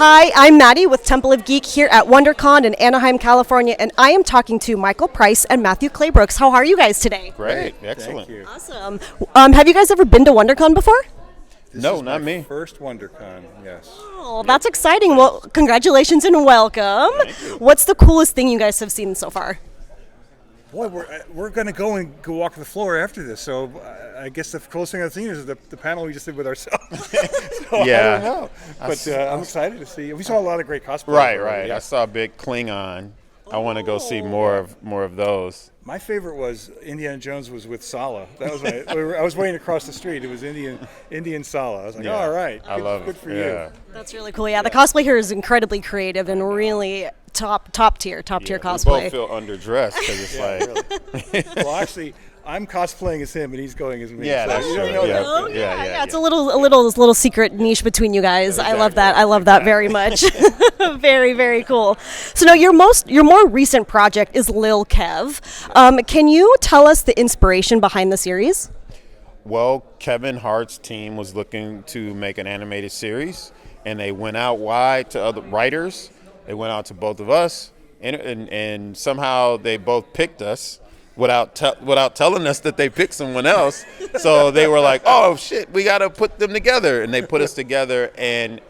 Hi, I'm Maddie with Temple of Geek here at WonderCon in Anaheim, California, and I am talking to Michael Price and Matthew Claybrooks. How are you guys today? Great, excellent. Thank you. Awesome. Have you guys ever been to WonderCon before? No, not me. First WonderCon, yes. Oh, that's exciting. Well, congratulations and welcome. What's the coolest thing you guys have seen so far? Boy, we're going to go walk the floor after this. So I guess the coolest thing I've seen is the panel we just did with ourselves. So Yeah. I don't know, but I'm excited to see. We saw a lot of great cosplay. Right. I saw a big Klingon. I want to go see more of those. My favorite was Indiana Jones was with Sala. That was I was waiting across the street. It was Indian Sala. I was like, Yeah. all right, I love good it. for Yeah. you. That's really cool. Yeah, the cosplay here is incredibly creative and really top tier Yeah, cosplay. We both feel underdressed because it's like, Well, actually, I'm cosplaying as him and he's going as me. Yeah, so that's you don't true. know Yeah. that. Oh, yeah. It's a little secret niche between you guys. I love that. Exactly. I love that very much. Very, very cool. So now your more recent project is Lil Kev. Can you tell us the inspiration behind the series? well, Kevin Hart's team was looking to make an animated series, and they went out wide to other writers. They went out to both of us, and somehow they both picked us without telling us that they picked someone else. So they were like, "Oh shit, we got to put them together," and they put us together. And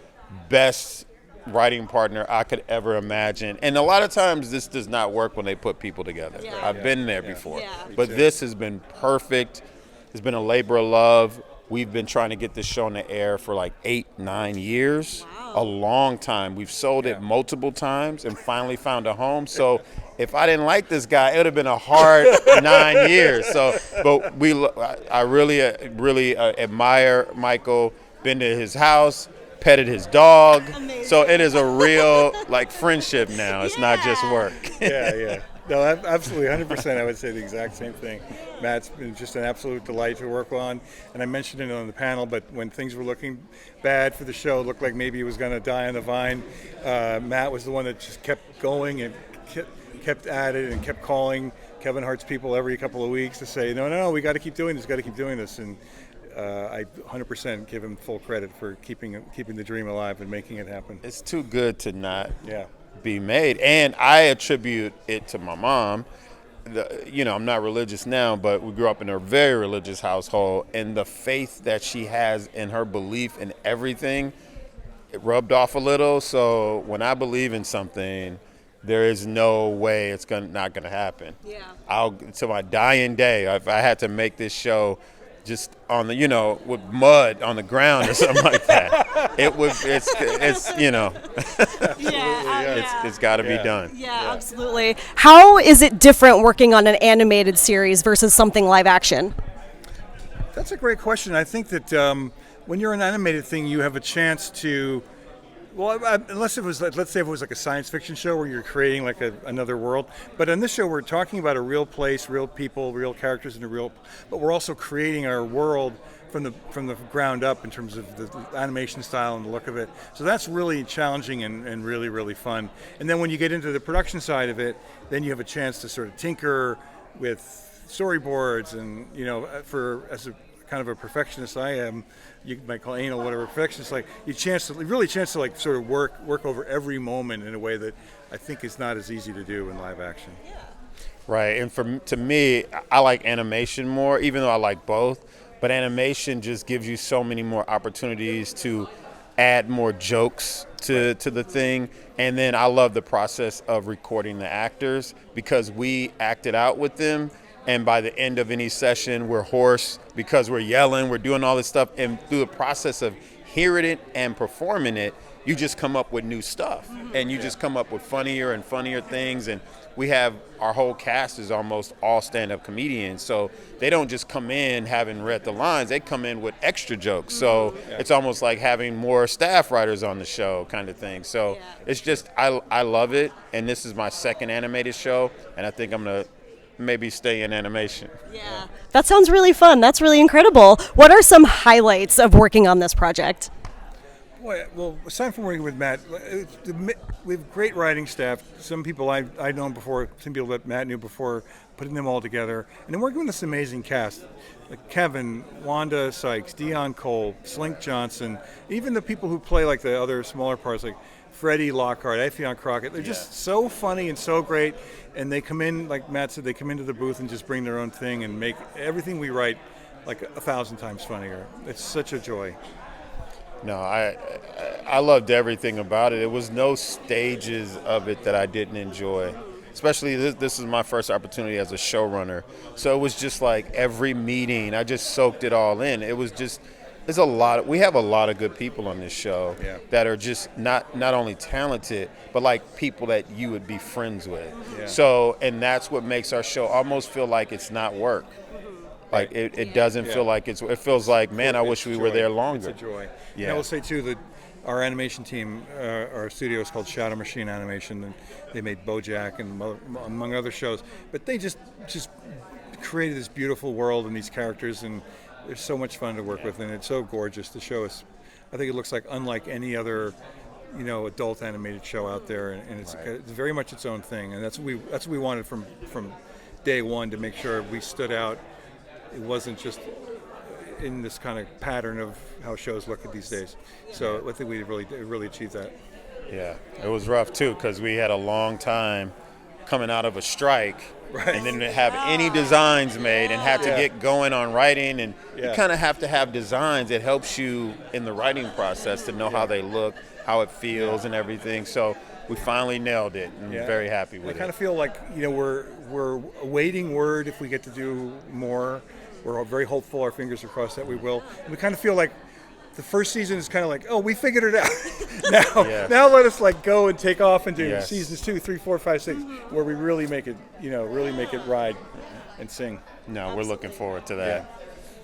best writing partner I could ever imagine. And a lot of times this does not work when they put people together. Yeah. I've been there before, Yeah. but this has been perfect. It's been a labor of love. We've been trying to get this show on the air for like 8-9 years. Wow. A long time. We've sold it multiple times and finally found a home. So if I didn't like this guy, it would have been a hard 9 years. So, but I really admire Michael. Been to his house, petted his dog. Amazing. So it is a real like friendship now. It's not just work. Yeah. No, absolutely, 100%. I would say the exact same thing. Matt's been just an absolute delight to work on, and I mentioned it on the panel. But when things were looking bad for the show, it looked like maybe it was going to die on the vine. Matt was the one that just kept going and kept at it and kept calling Kevin Hart's people every couple of weeks to say, no, we got to keep doing this, And I 100% give him full credit for keeping the dream alive and making it happen. It's too good to not Yeah. be made. And I attribute it to my mom. I'm not religious now, but we grew up in a very religious household, and the faith that she has in her belief in everything, it rubbed off a little. So when I believe in something, there is no way it's not gonna happen. Yeah. I'll to my dying day, if I had to make this show just on the, with mud on the ground or something like that, it's it's got to be done. Yeah, absolutely. How is it different working on an animated series versus something live action? That's a great question. I think that when you're an animated thing, you have a chance to, unless it was, let's say it was like a science fiction show where you're creating like another world. But on this show, we're talking about a real place, real people, real characters, but we're also creating our world from the ground up in terms of the animation style and the look of it. So that's really challenging and really, really fun. And then when you get into the production side of it, then you have a chance to sort of tinker with storyboards and, as a kind of a perfectionist I am, you might call anal whatever perfectionist, like you really chance to like sort of work over every moment in a way that I think is not as easy to do in live action. Right, and to me, I like animation more, even though I like both. But animation just gives you so many more opportunities to add more jokes to the thing. And then I love the process of recording the actors because we act it out with them. And by the end of any session, we're hoarse because we're yelling, we're doing all this stuff. And through the process of hearing it and performing it, you just come up with new stuff. And you just come up with funnier and funnier things. And we have our whole cast is almost all stand-up comedians. So they don't just come in having read the lines, they come in with extra jokes. So it's almost like having more staff writers on the show kind of thing. So it's just, I love it. And this is my second animated show. And I think I'm going to maybe stay in animation. Yeah. That sounds really fun. That's really incredible. What are some highlights of working on this project? Boy, well, aside from working with Matt, we have great writing staff. Some people I'd known before, some people that Matt knew before, putting them all together. And then working with this amazing cast, like Kevin, Wanda Sykes, Dion Cole, Slink Johnson, even the people who play like the other smaller parts, like Freddie Lockhart, Effion Crockett. They're just so funny and so great. And they come in, like Matt said, they come into the booth and just bring their own thing and make everything we write like 1,000 times funnier. It's such a joy. No, I loved everything about it. It was no stages of it that I didn't enjoy. Especially this is my first opportunity as a showrunner. So it was just like every meeting, I just soaked it all in. It was just, we have a lot of good people on this show that are just not only talented, but like people that you would be friends with. Yeah. So, and that's what makes our show almost feel like it's not work. Like it doesn't feel like it feels like, man, I wish we were there longer. It's a joy. Yeah. And I will say too that our animation team, our studio is called Shadow Machine Animation, and they made BoJack and among other shows. But they just created this beautiful world and these characters, and they're so much fun to work with, and it's so gorgeous. The show is, I think it looks like unlike any other, adult animated show out there, and it's very much its own thing. And that's what we wanted from day one, to make sure we stood out. It wasn't just in this kind of pattern of how shows look at these days. So I think we really achieved that. Yeah, it was rough too, because we had a long time coming out of a strike, and then to have any designs made and have to get going on writing, and you kind of have to have designs. It helps you in the writing process to know how they look, how it feels, and everything. So we finally nailed it, and I'm very happy with it. I kind of feel like we're awaiting word if we get to do more. We're very hopeful. Our fingers are crossed that we will. And we kind of feel like the first season is kind of like, oh, we figured it out. Now let us go and take off and do seasons 2, 3, 4, 5, 6, where we really make it, really make it ride and sing. No, we're looking forward to that.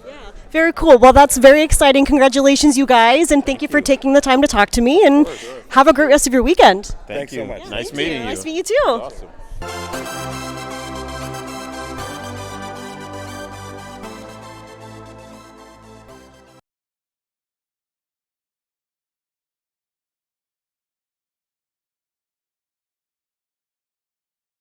Yeah. Very cool. Well, that's very exciting. Congratulations, you guys, and thank you for taking the time to talk to me. And have a great rest of your weekend. Thank you so much. Nice meeting you. Nice to meet you too. Awesome.